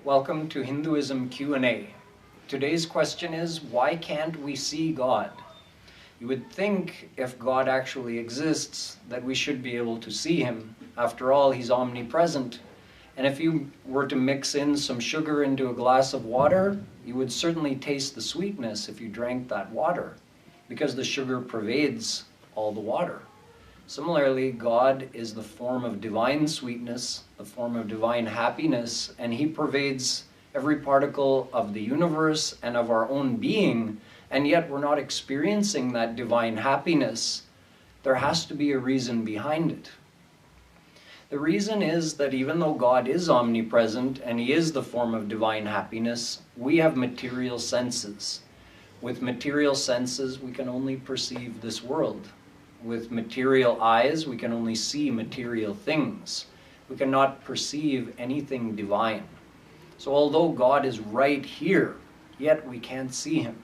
Welcome to Hinduism Q&A. Today's question is, why can't we see God? You would think if God actually exists that we should be able to see Him. After all, He's omnipresent. And if you were to mix in some sugar into a glass of water, you would certainly taste the sweetness if you drank that water, because the sugar pervades all the water. Similarly, God is the form of divine sweetness, the form of divine happiness, and He pervades every particle of the universe and of our own being, and yet we're not experiencing that divine happiness. There has to be a reason behind it. The reason is that even though God is omnipresent and He is the form of divine happiness, we have material senses. With material senses, we can only perceive this world. With material eyes, we can only see material things. We cannot perceive anything divine. So although God is right here, yet we can't see Him.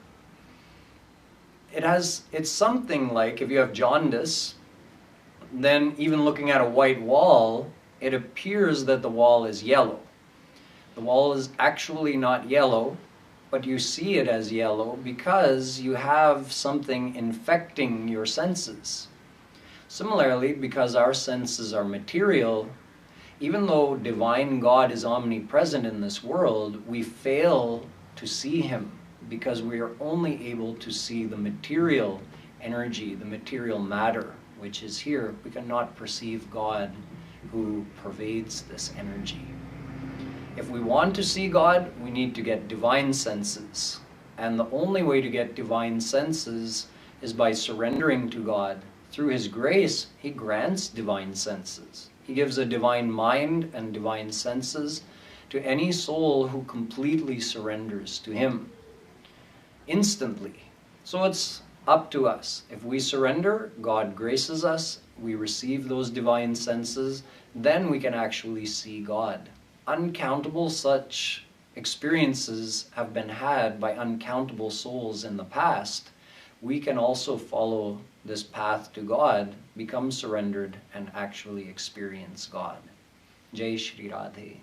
It's something like if you have jaundice, then even looking at a white wall, it appears that the wall is yellow. The wall is actually not yellow, but you see it as yellow because you have something infecting your senses. Similarly, because our senses are material, even though divine God is omnipresent in this world, we fail to see Him because we are only able to see the material energy, the material matter, which is here. We cannot perceive God who pervades this energy. If we want to see God, we need to get divine senses. And the only way to get divine senses is by surrendering to God. Through His grace, He grants divine senses. He gives a divine mind and divine senses to any soul who completely surrenders to Him instantly. So it's up to us. If we surrender, God graces us, we receive those divine senses, then we can actually see God. Uncountable such experiences have been had by uncountable souls in the past. We can also follow this path to God, become surrendered, and actually experience God. Jai Shri Radhe.